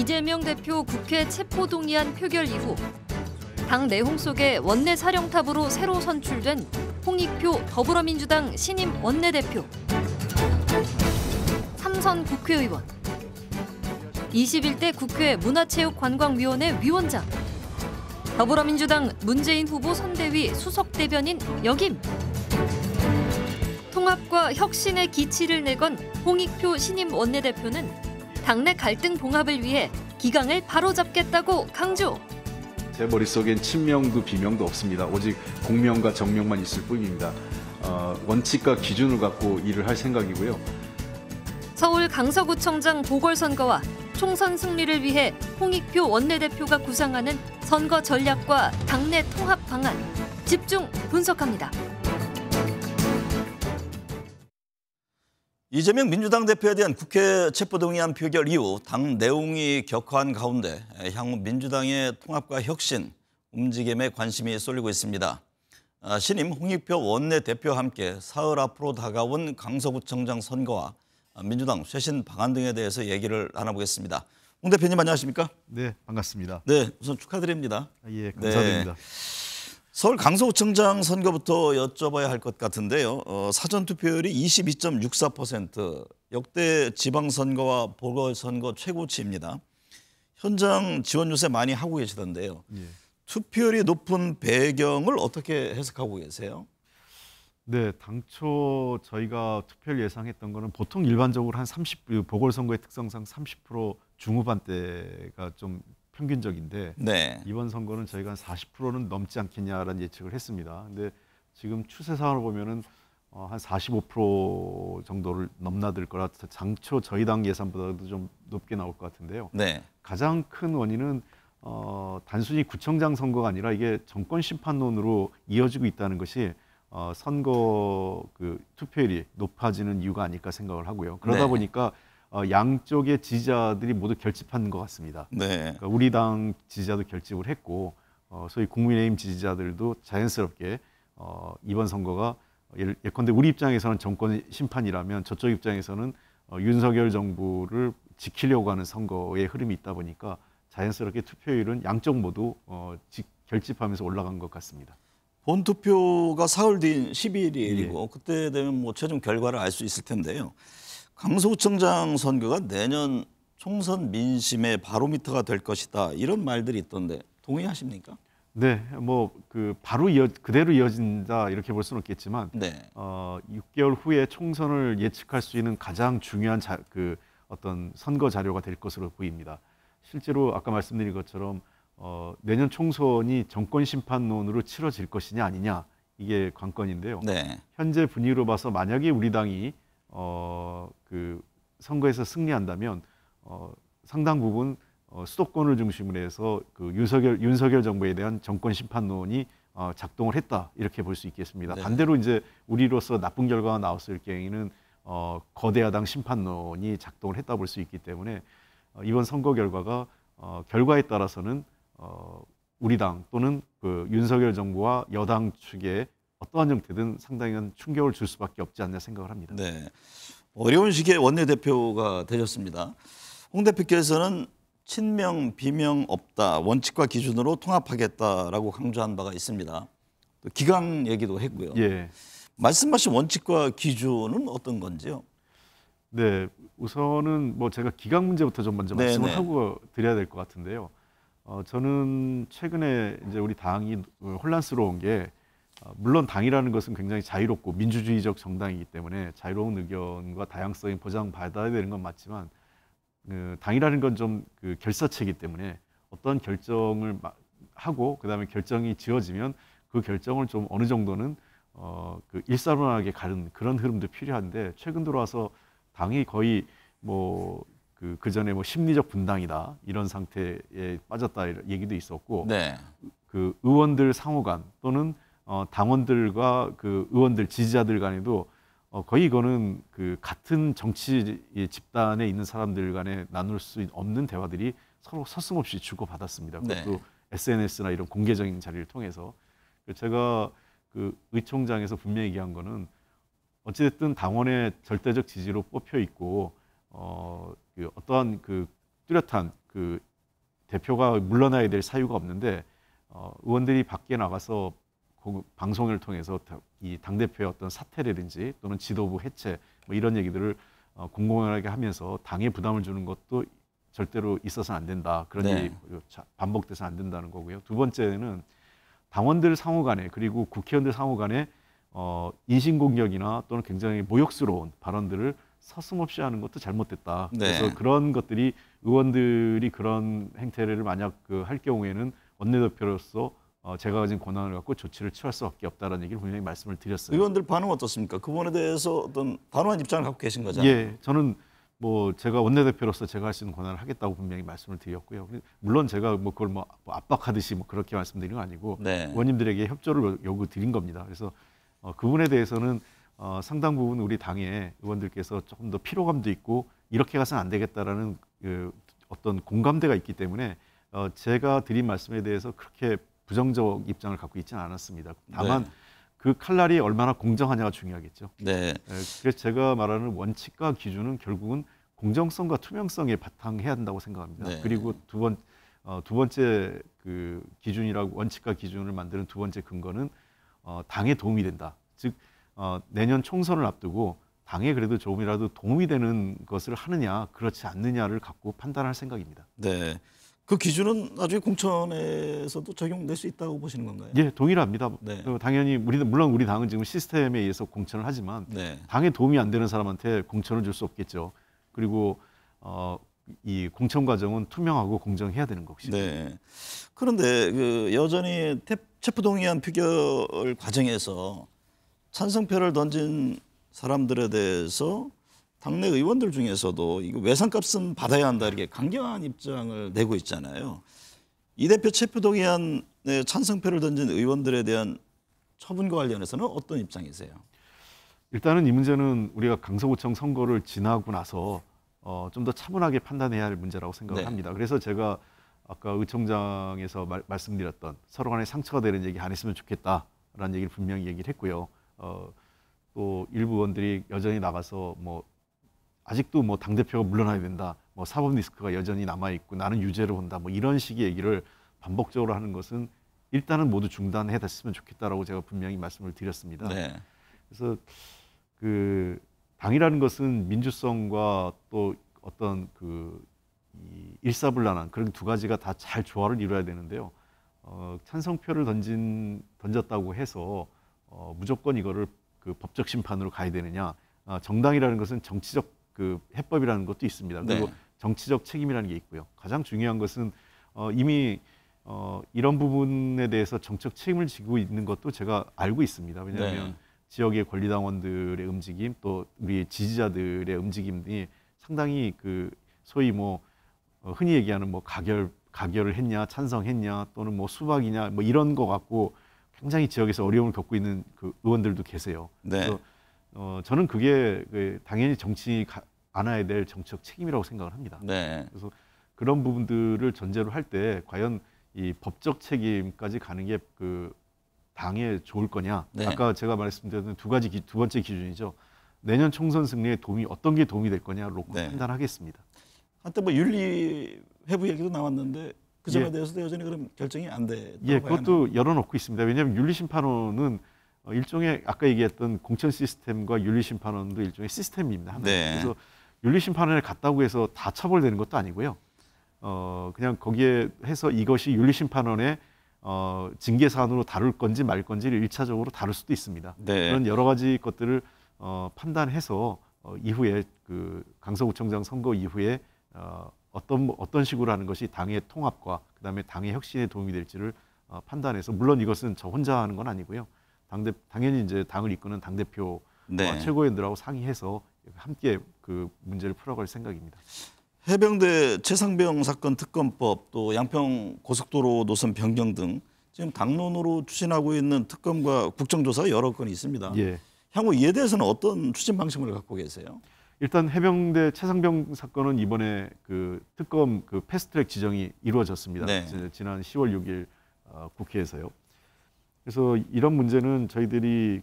이재명 대표 국회 체포동의안 표결 이후 당 내홍 속에 원내 사령탑으로 새로 선출된 홍익표 더불어민주당 신임 원내대표, 삼선 국회의원, 21대 국회 문화체육관광위원회 위원장, 더불어민주당 문재인 후보 선대위 수석대변인 역임. 통합과 혁신의 기치를 내건 홍익표 신임 원내대표는 당내 갈등 봉합을 위해 기강을 바로잡겠다고 강조. 제 머릿속엔 친명도 비명도 없습니다. 오직 공명과 정명만 있을 뿐입니다. 원칙과 기준을 갖고 일을 할 생각이고요. 서울 강서구청장 보궐선거와 총선 승리를 위해 홍익표 원내대표가 구상하는 선거 전략과 당내 통합 방안 집중 분석합니다. 이재명 민주당 대표에 대한 국회 체포동의안 표결 이후 당 내홍이 격화한 가운데 향후 민주당의 통합과 혁신, 움직임에 관심이 쏠리고 있습니다. 신임 홍익표 원내대표와 함께 사흘 앞으로 다가온 강서구청장 선거와 민주당 쇄신 방안 등에 대해서 얘기를 나눠보겠습니다. 홍 대표님 안녕하십니까? 네, 반갑습니다. 네, 우선 축하드립니다. 예, 감사드립니다. 네. 서울 강서구청장 선거부터 여쭤봐야 할 것 같은데요. 사전투표율이 22.64%, 역대 지방선거와 보궐선거 최고치입니다. 현장 지원 요새 많이 하고 계시던데요. 예. 투표율이 높은 배경을 어떻게 해석하고 계세요? 네, 당초 저희가 투표를 예상했던 거는 보통 일반적으로 한 30, 보궐선거의 특성상 30% 중후반대가 좀 평균적인데 네. 이번 선거는 저희가 한 40%는 넘지 않겠냐라는 예측을 했습니다. 근데 지금 추세상으로 보면은 한 45% 정도를 넘나들 거라 당초 저희 당 예상보다도 좀 높게 나올 것 같은데요. 네. 가장 큰 원인은 단순히 구청장 선거가 아니라 이게 정권 심판론으로 이어지고 있다는 것이 선거 투표율이 높아지는 이유가 아닐까 생각을 하고요. 그러다 네. 보니까 양쪽의 지지자들이 모두 결집하는 것 같습니다. 네. 그러니까 우리 당 지지자도 결집을 했고 소위 국민의힘 지지자들도 자연스럽게 이번 선거가 예컨대 우리 입장에서는 정권 심판이라면 저쪽 입장에서는 윤석열 정부를 지키려고 하는 선거의 흐름이 있다 보니까 자연스럽게 투표율은 양쪽 모두 결집하면서 올라간 것 같습니다. 본투표가 사흘 뒤인 12일이고 예. 그때 되면 뭐 최종 결과를 알 수 있을 텐데요. 강서구청장 선거가 내년 총선 민심의 바로미터가 될 것이다. 이런 말들이 있던데 동의하십니까? 네, 바로 그대로 이어진다 이렇게 볼 수는 없겠지만, 네. 6개월 후에 총선을 예측할 수 있는 가장 중요한 어떤 선거 자료가 될 것으로 보입니다. 실제로 아까 말씀드린 것처럼 내년 총선이 정권 심판론으로 치러질 것이냐 아니냐 이게 관건인데요. 네. 현재 현재 분위기로 봐서 만약에 우리 당이 선거에서 승리한다면 상당 부분 수도권을 중심으로 해서 윤석열 정부에 대한 정권 심판론이 작동을 했다 이렇게 볼 수 있겠습니다. 네. 반대로 이제 우리로서 나쁜 결과가 나왔을 경우에는 거대 야당 심판론이 작동을 했다 볼 수 있기 때문에 이번 선거 결과가 결과에 따라서는 우리 당 또는 윤석열 정부와 여당 측에 어떠한 형태든 상당한 충격을 줄 수밖에 없지 않나 생각을 합니다. 네. 어려운 시기에 원내대표가 되셨습니다. 홍 대표께서는 친명, 비명 없다, 원칙과 기준으로 통합하겠다라고 강조한 바가 있습니다. 또 기강 얘기도 했고요. 예. 말씀하신 원칙과 기준은 어떤 건지요? 네, 우선은 제가 기강 문제부터 좀 먼저 말씀을 네네. 하고 드려야 될 것 같은데요. 저는 최근에 이제 우리 당이 혼란스러운 게 물론 당이라는 것은 굉장히 자유롭고 민주주의적 정당이기 때문에 자유로운 의견과 다양성이 보장받아야 되는 건 맞지만 당이라는 건 좀 결사체이기 때문에 어떤 결정을 하고 그다음에 결정이 지어지면 그 결정을 좀 어느 정도는 일사분란하게 가는 그런 흐름도 필요한데 최근 들어와서 당이 거의 그 전에 심리적 분당이다 이런 상태에 빠졌다 이런 얘기도 있었고 네. 의원들 상호간 또는 당원들과 의원들 지지자들 간에도 거의 이거는 같은 정치 집단에 있는 사람들 간에 나눌 수 없는 대화들이 서로 서슴없이 주고받았습니다. 그것도 네. SNS나 이런 공개적인 자리를 통해서 제가 의총장에서 분명히 얘기한 거는 어찌됐든 당원의 절대적 지지로 뽑혀 있고 어떠한 뚜렷한 그 대표가 물러나야 될 사유가 없는데 의원들이 밖에 나가서 방송을 통해서 이 당대표의 어떤 사퇴라든지 또는 지도부 해체 뭐 이런 얘기들을 공공연하게 하면서 당에 부담을 주는 것도 절대로 있어서는 안 된다. 그런 네. 일이 반복돼서는 안 된다는 거고요. 두 번째는 당원들 상호 간에 그리고 국회의원들 상호 간에 인신공격이나 또는 굉장히 모욕스러운 발언들을 서슴없이 하는 것도 잘못됐다. 네. 그래서 그런 것들이 의원들이 그런 행태를 만약 할 경우에는 원내대표로서 제가 가진 권한을 갖고 조치를 취할 수밖에 없다는 얘기를 분명히 말씀을 드렸어요. 의원들 반응 어떻습니까? 그 부분에 대해서 어떤 단호한 입장을 갖고 계신 거잖아요. 예, 저는 뭐 제가 원내대표로서 제가 할 수 있는 권한을 하겠다고 분명히 말씀을 드렸고요. 물론 제가 뭐 그걸 뭐 압박하듯이 뭐 그렇게 말씀드린 건 아니고 네. 의원님들에게 협조를 요구 드린 겁니다. 그래서 그 부분에 대해서는 상당 부분 우리 당의 의원들께서 조금 더 피로감도 있고 이렇게 가서는 안 되겠다라는 어떤 공감대가 있기 때문에 제가 드린 말씀에 대해서 그렇게 부정적 입장을 갖고 있지는 않았습니다. 다만 네. 그 칼날이 얼마나 공정하냐가 중요하겠죠. 네. 그래서 제가 말하는 원칙과 기준은 결국은 공정성과 투명성에 바탕해야 한다고 생각합니다. 네. 그리고 두 번째 그 기준이라고 원칙과 기준을 만드는 두 번째 근거는 당에 도움이 된다. 즉 내년 총선을 앞두고 당에 그래도 조금이라도 도움이 되는 것을 하느냐 그렇지 않느냐를 갖고 판단할 생각입니다. 네. 그 기준은 나중에 공천에서도 적용될 수 있다고 보시는 건가요? 예, 동일합니다. 네. 당연히 물론 우리 당은 지금 시스템에 의해서 공천을 하지만 네. 당에 도움이 안 되는 사람한테 공천을 줄 수 없겠죠. 그리고 이 공천 과정은 투명하고 공정해야 되는 것이죠. 네. 그런데 그 여전히 체포동의안 표결 과정에서 찬성표를 던진 사람들에 대해서 당내 의원들 중에서도 이거 외상값은 받아야 한다 이렇게 강경한 입장을 내고 있잖아요. 이 대표 체포동의안에 찬성표를 던진 의원들에 대한 처분과 관련해서는 어떤 입장이세요? 일단은 이 문제는 우리가 강서구청 선거를 지나고 나서 좀 더 차분하게 판단해야 할 문제라고 생각을 네. 합니다. 그래서 제가 아까 의총장에서 말씀드렸던 서로 간에 상처가 되는 얘기 안 했으면 좋겠다라는 얘기를 분명히 얘기를 했고요. 또 일부 의원들이 여전히 나가서 뭐 아직도 뭐 당대표가 물러나야 된다. 뭐 사법 리스크가 여전히 남아있고 나는 유죄로 본다. 뭐 이런 식의 얘기를 반복적으로 하는 것은 일단은 모두 중단해 뒀으면 좋겠다라고 제가 분명히 말씀을 드렸습니다. 네. 그래서 그 당이라는 것은 민주성과 또 어떤 이 일사불란한 그런 두 가지가 다 잘 조화를 이루어야 되는데요. 찬성표를 던졌다고 해서 무조건 이거를 그 법적 심판으로 가야 되느냐? 정당이라는 것은 정치적 그 해법이라는 것도 있습니다. 그리고 네. 정치적 책임이라는 게 있고요. 가장 중요한 것은 이미 이런 부분에 대해서 정책 책임을 지고 있는 것도 제가 알고 있습니다. 왜냐하면 네. 지역의 권리당원들의 움직임 또 우리 지지자들의 움직임이 상당히 그 소위 뭐 흔히 얘기하는 뭐 가결을 했냐 찬성했냐 또는 뭐 수박이냐 뭐 이런 거 갖고 굉장히 지역에서 어려움을 겪고 있는 그 의원들도 계세요. 네. 그래서 저는 그게 당연히 정치 안아야 될 정치적 책임이라고 생각을 합니다. 네. 그래서 그런 부분들을 전제로 할 때 과연 이 법적 책임까지 가는 게 그 당에 좋을 거냐? 네. 아까 제가 말씀드렸던 두 번째 기준이죠. 내년 총선 승리에 어떤 게 도움이 될 거냐를 놓고 네. 판단하겠습니다. 한때 뭐 윤리 회부 얘기도 나왔는데 그 점에 예. 대해서도 여전히 그럼 결정이 안 됐다고 예, 봐야 그것도 열어놓고 있습니다. 왜냐하면 윤리심판원은 일종의 아까 얘기했던 공천 시스템과 윤리심판원도 일종의 시스템입니다. 하나의. 네. 그래서 윤리심판원에 갔다고 해서 다 처벌되는 것도 아니고요. 그냥 거기에 해서 이것이 윤리심판원의 징계 사안으로 다룰 건지 말 건지를 1차적으로 다룰 수도 있습니다. 네. 그런 여러 가지 것들을 판단해서 이후에 그 강서구청장 선거 이후에 어떤 식으로 하는 것이 당의 통합과 그다음에 당의 혁신에 도움이 될지를 판단해서 물론 이것은 저 혼자 하는 건 아니고요. 당연히 이제 당을 이끄는 당 대표 네. 최고위원들하고 상의해서 함께 그 문제를 풀어갈 생각입니다. 해병대 최상병 사건 특검법 또 양평 고속도로 노선 변경 등 지금 당론으로 추진하고 있는 특검과 국정조사 여러 건이 있습니다. 예. 향후 이에 대해서는 어떤 추진 방식을 갖고 계세요? 일단 해병대 최상병 사건은 이번에 그 특검 그 패스트트랙 지정이 이루어졌습니다. 네. 지난 10월 6일 국회에서요. 그래서 이런 문제는 저희들이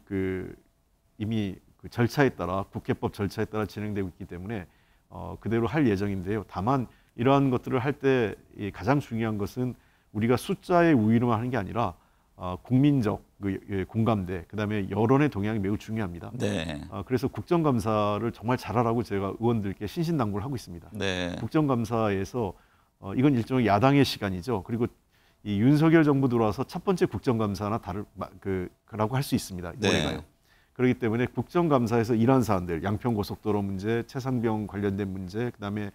이미 그 절차에 따라 국회법 절차에 따라 진행되고 있기 때문에 그대로 할 예정인데요. 다만 이러한 것들을 할 때 가장 중요한 것은 우리가 숫자의 우위로만 하는 게 아니라 국민적 공감대, 그다음에 여론의 동향이 매우 중요합니다. 네. 그래서 국정감사를 정말 잘하라고 제가 의원들께 신신당부를 하고 있습니다. 네. 국정감사에서 이건 일종의 야당의 시간이죠. 그리고 이 윤석열 정부 들어와서 첫 번째 국정감사나 그라고 할 수 있습니다. 네. 올해가요. 그렇기 때문에 국정감사에서 이러한 사안들, 양평고속도로 문제, 최상병 관련된 문제, 그다음에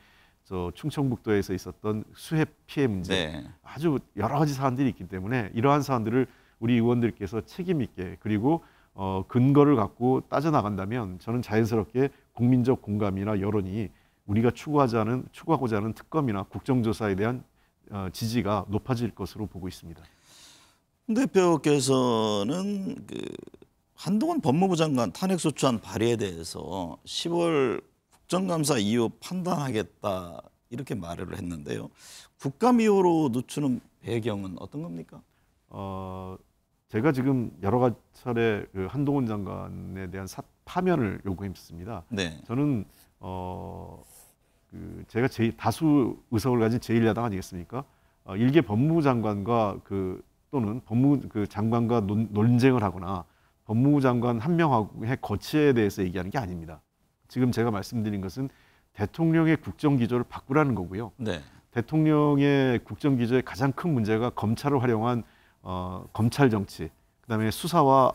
충청북도에서 있었던 수해 피해 문제, 네. 아주 여러 가지 사안들이 있기 때문에 이러한 사안들을 우리 의원들께서 책임 있게 그리고 근거를 갖고 따져나간다면 저는 자연스럽게 국민적 공감이나 여론이 우리가 추구하고자 하는 특검이나 국정조사에 대한 지지가 높아질 것으로 보고 있습니다. 대표께서는 한동훈 법무부 장관 탄핵소추안 발의에 대해서 10월 국정감사 이후 판단하겠다 이렇게 말을 했는데요. 국감이후로 늦추는 배경은 어떤 겁니까? 제가 지금 여러 차례 한동훈 장관에 대한 파면을 요구했습니다. 네. 저는 제가 다수 의석을 가진 제1야당 아니겠습니까? 일개 법무부 장관과 또는 법무부 장관과 논쟁을 하거나 법무부 장관 한 명의 거취에 대해서 얘기하는 게 아닙니다. 지금 제가 말씀드린 것은 대통령의 국정기조를 바꾸라는 거고요. 네. 대통령의 국정기조의 가장 큰 문제가 검찰을 활용한 검찰 정치, 그다음에 수사와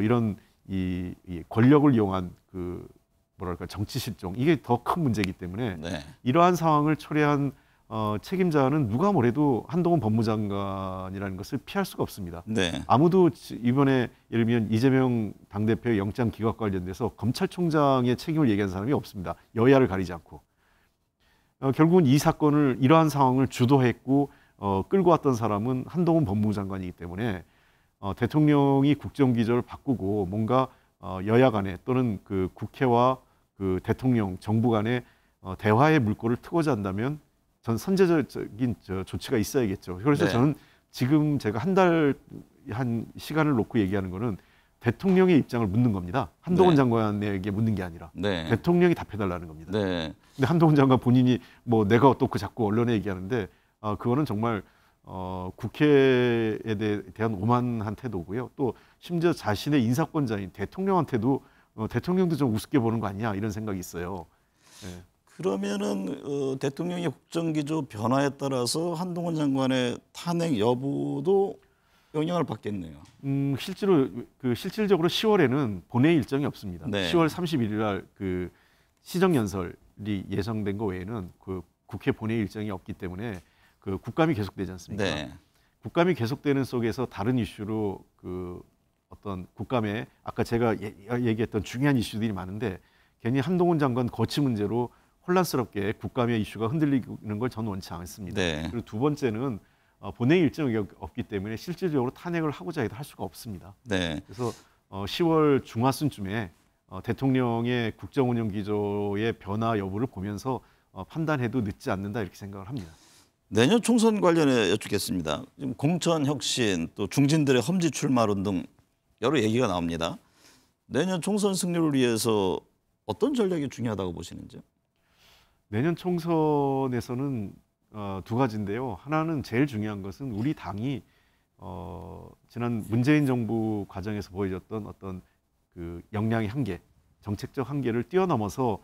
이런 이 권력을 이용한 정치 실종, 이게 더 큰 문제이기 때문에 네. 이러한 상황을 초래한 책임자는 누가 뭐래도 한동훈 법무장관이라는 것을 피할 수가 없습니다. 네. 아무도 이번에 예를 들면 이재명 당대표의 영장 기각 관련돼서 검찰총장의 책임을 얘기하는 사람이 없습니다. 여야를 가리지 않고. 결국은 이 사건을 이러한 상황을 주도했고 끌고 왔던 사람은 한동훈 법무부 장관이기 때문에 대통령이 국정기조를 바꾸고 뭔가 여야 간에 또는 국회와 대통령 정부 간에 대화의 물꼬를 트고자 한다면 전 선제적인 조치가 있어야겠죠. 그래서 네. 저는 지금 제가 한 시간을 놓고 얘기하는 거는 대통령의 입장을 묻는 겁니다. 한동훈 네. 장관에게 묻는 게 아니라 네. 대통령이 답해달라는 겁니다. 네. 근데 한동훈 장관 본인이 내가 어떻고 자꾸 언론에 얘기하는데 그거는 정말 국회에 대한 오만한 태도고요. 또 심지어 자신의 인사권자인 대통령한테도 대통령도 좀 우습게 보는 거 아니냐 이런 생각이 있어요. 네. 그러면은 대통령의 국정기조 변화에 따라서 한동훈 장관의 탄핵 여부도 영향을 받겠네요. 실질적으로 10월에는 본회의 일정이 없습니다. 네. 10월 31일 날 시정연설이 예정된 거 외에는 국회 본회의 일정이 없기 때문에 국감이 계속되지 않습니까? 네. 국감이 계속되는 속에서 다른 이슈로 어떤 국감에 아까 제가 얘기했던 중요한 이슈들이 많은데 괜히 한동훈 장관 거취 문제로 혼란스럽게 국감의 이슈가 흔들리는 걸 저는 원치 않습니다. 네. 그리고 두 번째는 본회의 일정이 없기 때문에 실질적으로 탄핵을 하고자 해도 할 수가 없습니다. 네. 그래서 10월 중하순쯤에 대통령의 국정운영 기조의 변화 여부를 보면서 판단해도 늦지 않는다 이렇게 생각을 합니다. 내년 총선 관련해 여쭙겠습니다. 지금 공천 혁신 또 중진들의 험지 출마론 등 여러 얘기가 나옵니다. 내년 총선 승리를 위해서 어떤 전략이 중요하다고 보시는지요? 내년 총선에서는 두 가지인데요. 하나는 제일 중요한 것은 우리 당이 지난 문재인 정부 과정에서 보여줬던 어떤 역량의 한계, 정책적 한계를 뛰어넘어서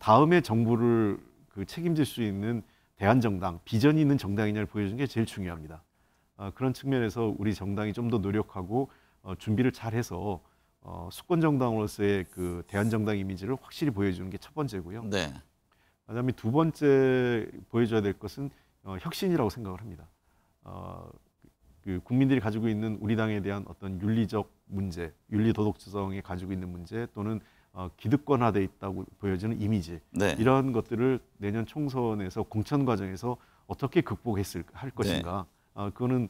다음의 정부를 책임질 수 있는 대한정당, 비전이 있는 정당이냐를 보여준 게 제일 중요합니다. 그런 측면에서 우리 정당이 좀 더 노력하고 준비를 잘해서 수권 정당으로서의 대한정당 이미지를 확실히 보여주는 게 첫 번째고요. 네. 그다음에 두 번째 보여줘야 될 것은 혁신이라고 생각을 합니다. 국민들이 가지고 있는 우리 당에 대한 어떤 윤리적 문제, 윤리 도덕성에 가지고 있는 문제 또는 기득권화돼 있다고 보여지는 이미지 네. 이런 것들을 내년 총선에서 공천 과정에서 어떻게 할 것인가 그거는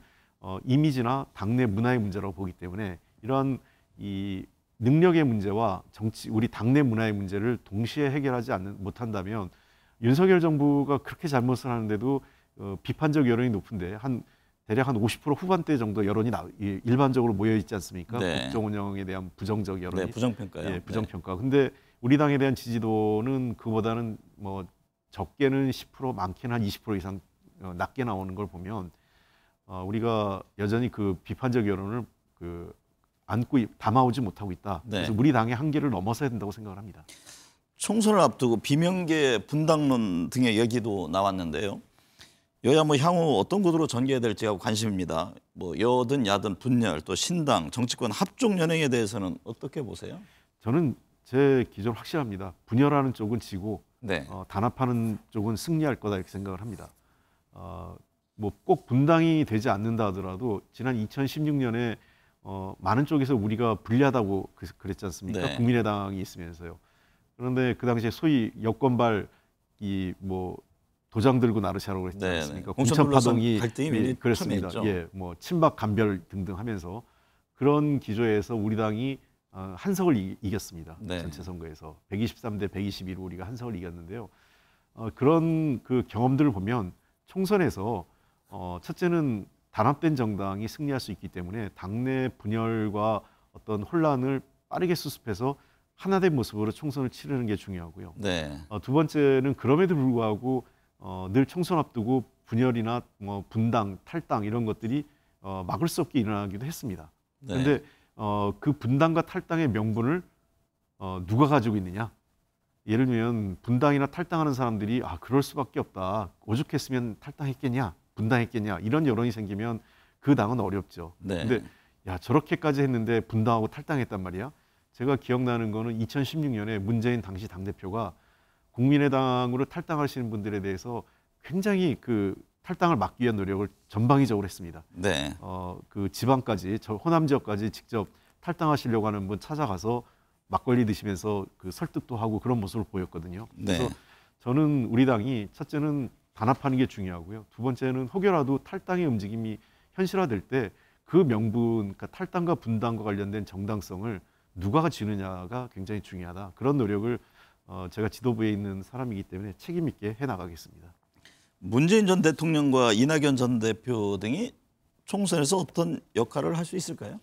이미지나 당내 문화의 문제라고 보기 때문에 이러한 이 능력의 문제와 우리 당내 문화의 문제를 동시에 해결하지 못한다면 윤석열 정부가 그렇게 잘못을 하는데도 비판적 여론이 높은데 대략 한 50% 후반대 정도 여론이 일반적으로 모여 있지 않습니까? 네. 국정 운영에 대한 부정적 여론이. 네, 부정평가요. 예, 부정평가. 근데 우리 당에 대한 지지도는 그보다는 적게는 10%, 많게는 한 20% 이상 낮게 나오는 걸 보면 우리가 여전히 그 비판적 여론을 담아오지 못하고 있다. 네. 그래서 우리 당의 한계를 넘어서야 된다고 생각을 합니다. 총선을 앞두고 비명계 분당론 등의 얘기도 나왔는데요. 여야 향후 어떤 구도로 전개해야 될지가 관심입니다. 여든 야든 분열, 또 신당, 정치권 합종 연행에 대해서는 어떻게 보세요? 저는 제 기조는 확실합니다. 분열하는 쪽은 지고 네. 단합하는 쪽은 승리할 거다 이렇게 생각을 합니다. 꼭 분당이 되지 않는다 하더라도 지난 2016년에 많은 쪽에서 우리가 불리하다고 그랬지 않습니까? 네. 국민의당이 있으면서요. 그런데 그 당시에 소위 여권발 도장 들고 나르샤라고 그랬지 네, 않습니까? 네. 공천 파동이 갈등이 굉장히 그렇습니다. 첨예했죠. 친박 간별 등등 하면서 그런 기조에서 우리 당이 한석을 이겼습니다. 네. 전체 선거에서 123대 121로 우리가 한석을 이겼는데요. 그런 그 경험들을 보면 총선에서 첫째는 단합된 정당이 승리할 수 있기 때문에 당내 분열과 어떤 혼란을 빠르게 수습해서 하나된 모습으로 총선을 치르는 게 중요하고요. 네. 두 번째는 그럼에도 불구하고 늘 총선 앞두고 분열이나 분당, 탈당 이런 것들이 막을 수 없게 일어나기도 했습니다. 네. 그런데 그 분당과 탈당의 명분을 누가 가지고 있느냐? 예를 들면 분당이나 탈당하는 사람들이 그럴 수밖에 없다. 오죽했으면 탈당했겠냐, 분당했겠냐 이런 여론이 생기면 그 당은 어렵죠. 네. 근데 저렇게까지 했는데 분당하고 탈당했단 말이야. 제가 기억나는 거는 2016년에 문재인 당시 당대표가 국민의당으로 탈당하시는 분들에 대해서 굉장히 그 탈당을 막기 위한 노력을 전방위적으로 했습니다. 네. 그 지방까지, 호남 지역까지 직접 탈당하시려고 하는 분 찾아가서 막걸리 드시면서 그 설득도 하고 그런 모습을 보였거든요. 네. 그래서 저는 우리 당이 첫째는 단합하는 게 중요하고요. 두 번째는 혹여라도 탈당의 움직임이 현실화될 때 그 명분, 그러니까 탈당과 분당과 관련된 정당성을 누가 쥐느냐가 굉장히 중요하다. 그런 노력을 제가 지도부에 있는 사람이기 때문에 책임 있게 해나가겠습니다. 문재인 전 대통령과 이낙연 전 대표 등이 총선에서 어떤 역할을 할 수 있을까요?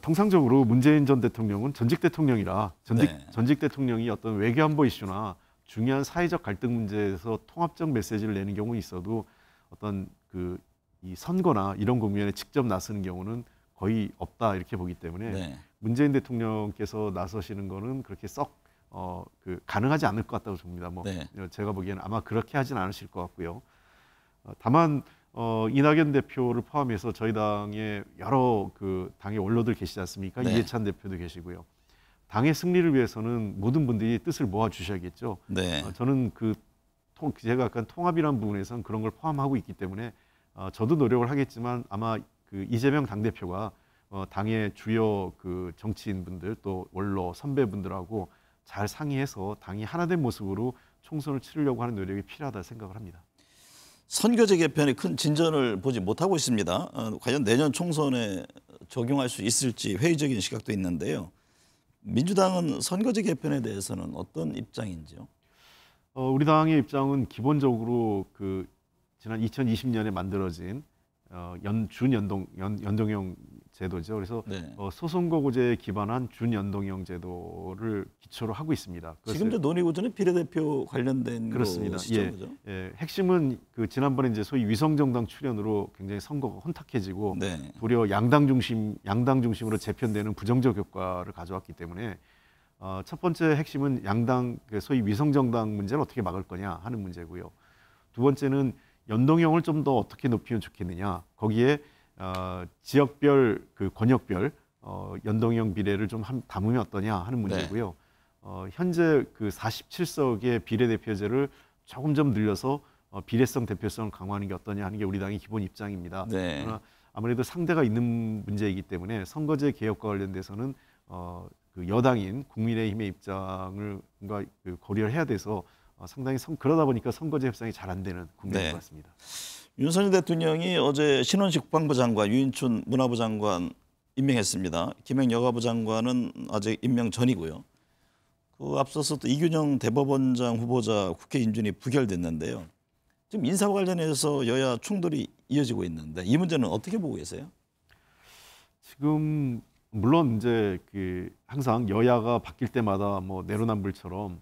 통상적으로 문재인 전 대통령은 전직 대통령이라 네. 전직 대통령이 어떤 외교안보 이슈나 중요한 사회적 갈등 문제에서 통합적 메시지를 내는 경우는 있어도 어떤 이 선거나 이런 국면에 직접 나서는 경우는 거의 없다 이렇게 보기 때문에 네. 문재인 대통령께서 나서시는 거는 그렇게 썩 가능하지 않을 것 같다고 봅니다. 네. 제가 보기에는 아마 그렇게 하진 않으실 것 같고요. 다만 이낙연 대표를 포함해서 저희 당의 여러 당의 원로들 계시지 않습니까? 네. 이해찬 대표도 계시고요. 당의 승리를 위해서는 모든 분들이 뜻을 모아 주셔야겠죠. 네. 저는 제가 약간 통합이라는 부분에서는 그런 걸 포함하고 있기 때문에 저도 노력을 하겠지만 아마 이재명 당대표가 당의 주요 정치인분들 또 원로 선배분들하고 잘 상의해서 당이 하나된 모습으로 총선을 치르려고 하는 노력이 필요하다 생각을 합니다. 선거제 개편에 큰 진전을 보지 못하고 있습니다. 과연 내년 총선에 적용할 수 있을지 회의적인 시각도 있는데요. 민주당은 선거제 개편에 대해서는 어떤 입장인지요? 우리 당의 입장은 기본적으로 지난 2020년에 만들어진 연동형 제도죠. 그래서 네. 소선거구제에 기반한 준연동형 제도를 기초로 하고 있습니다. 지금도 논의구조는 비례대표 관련된 그렇습니다. 것이죠, 그죠? 핵심은 지난번에 이제 소위 위성정당 출현으로 굉장히 선거가 혼탁해지고 네. 도리어 양당 중심으로 재편되는 부정적 효과를 가져왔기 때문에 첫 번째 핵심은 양당 소위 위성정당 문제를 어떻게 막을 거냐 하는 문제고요. 두 번째는 연동형을 좀 더 어떻게 높이면 좋겠느냐. 거기에 지역별 권역별 연동형 비례를 좀 담으면 어떠냐 하는 문제고요. 현재 47석의 비례대표제를 조금 좀 늘려서 비례성 대표성을 강화하는 게 어떠냐 하는 게 우리 당의 기본 입장입니다. 네. 그러나 아무래도 상대가 있는 문제이기 때문에 선거제 개혁과 관련돼서는 여당인 국민의힘의 입장을 고려를 해야 돼서 상당히 그러다 보니까 선거제 협상이 잘 안 되는 국면인 네. 것 같습니다. 윤석열 대통령이 어제 신원식 국방부 장관, 유인춘 문화부 장관 임명했습니다. 김행 여가부 장관은 아직 임명 전이고요. 앞서서 또 이균영 대법원장 후보자 국회 인준이 부결됐는데요. 지금 인사와 관련해서 여야 충돌이 이어지고 있는데 이 문제는 어떻게 보고 계세요? 지금 물론 이제 항상 여야가 바뀔 때마다 내로남불처럼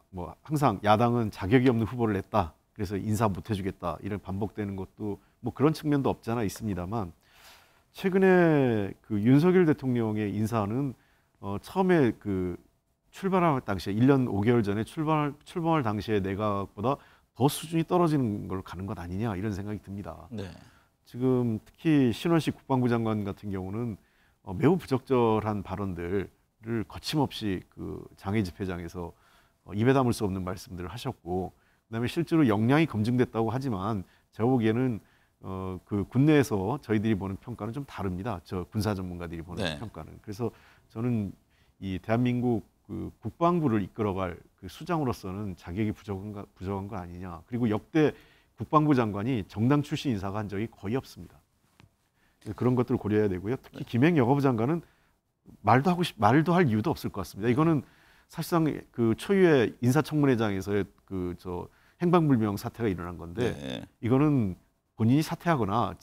뭐 항상 야당은 자격이 없는 후보를 냈다. 그래서 인사 못 해주겠다. 이런 반복되는 것도 뭐 그런 측면도 없잖아 있습니다만 최근에 그 윤석열 대통령의 인사는 처음에 그 출발할 당시에 1년 5개월 전에 출범할 당시에 내각보다 더 수준이 떨어지는 걸 가는 것 아니냐 이런 생각이 듭니다. 네. 지금 특히 신원식 국방부 장관 같은 경우는 매우 부적절한 발언들을 거침없이 그 장애 집회장에서 입에 담을 수 없는 말씀들을 하셨고, 그다음에 실제로 역량이 검증됐다고 하지만 제가 보기에는 그 군내에서 저희들이 보는 평가는 좀 다릅니다. 저 군사 전문가들이 보는 네. 평가는. 그래서 저는 이 대한민국 그 국방부를 이끌어갈 그 수장으로서는 자격이 부족한 거 아니냐. 그리고 역대 국방부 장관이 정당 출신 인사가 한 적이 거의 없습니다. 그런 것들을 고려해야 되고요. 특히 김행 여가부 장관은 말도 할 이유도 없을 것 같습니다. 이거는 사실상 그 초유의 인사청문회장에서의 그 행방불명 사태가 일어난 건데 네. 이거는 본인이 사퇴하거나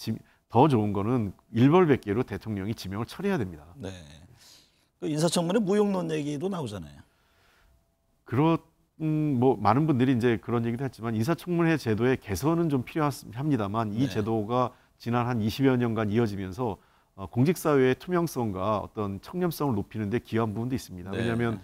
더 좋은 거는 일벌백계로 대통령이 지명을 처리해야 됩니다. 네. 그 인사청문회 무용론 얘기도 나오잖아요. 뭐 많은 분들이 이제 그런 얘기도 했지만 인사청문회 제도의 개선은 좀 필요합니다만 이 네. 제도가 지난 한 20여 년간 이어지면서 공직사회의 투명성과 어떤 청렴성을 높이는 데 기여한 부분도 있습니다. 네. 왜냐하면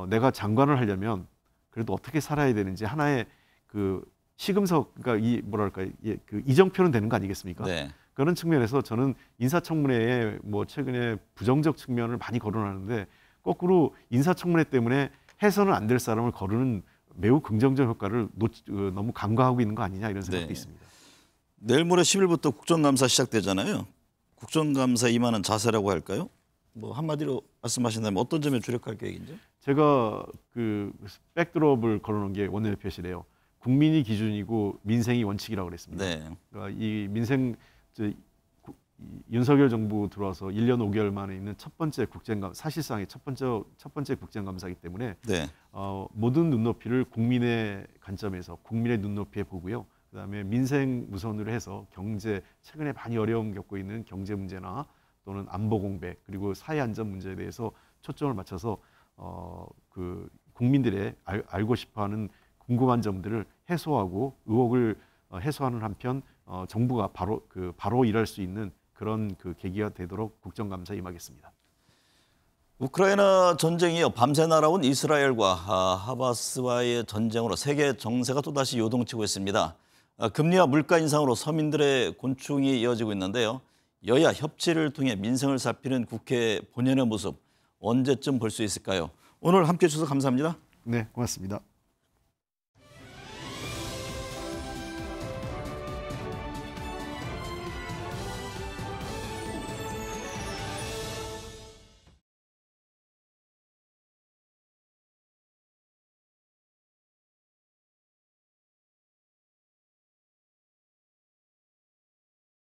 내가 장관을 하려면 그래도 어떻게 살아야 되는지 하나의 그 시금석, 그러니까 그 이정표는 되는 거 아니겠습니까? 네. 그런 측면에서 저는 인사청문회에 뭐 최근에 부정적 측면을 많이 거론하는데 거꾸로 인사청문회 때문에 해서는 안 될 사람을 거르는 매우 긍정적 효과를 너무 간과하고 있는 거 아니냐 이런 생각도 네. 있습니다. 내일 모레 10일부터 국정감사 시작되잖아요. 국정감사 임하는 자세라고 할까요? 뭐 한마디로 말씀하신다면 어떤 점에 주력할 계획인지? 제가 그 백드롭을 걸어놓은 게 원내대표실이에요. 국민이 기준이고 민생이 원칙이라고 그랬습니다. 네. 그러니까 이 민생 윤석열 정부 들어와서 1년 5개월 만에 있는 첫 번째 사실상의 첫 번째 국정감사이기 때문에 네. 모든 눈높이를 국민의 관점에서 국민의 눈높이에 보고요. 그다음에 민생 우선으로 해서 최근에 많이 어려움 겪고 있는 경제 문제나 또는 안보 공백 그리고 사회 안전 문제에 대해서 초점을 맞춰서 그 국민들의 알고 싶어하는 궁금한 점들을 해소하고 의혹을 해소하는 한편 정부가 바로 일할 수 있는 그런 그 계기가 되도록 국정감사에 임하겠습니다. 우크라이나 전쟁이 밤새 날아온 이스라엘과 하마스와의 전쟁으로 세계 정세가 또다시 요동치고 있습니다. 금리와 물가 인상으로 서민들의 곤충이 이어지고 있는데요. 여야 협치를 통해 민생을 살피는 국회 본연의 모습 언제쯤 볼 수 있을까요? 오늘 함께해 주셔서 감사합니다. 네, 고맙습니다.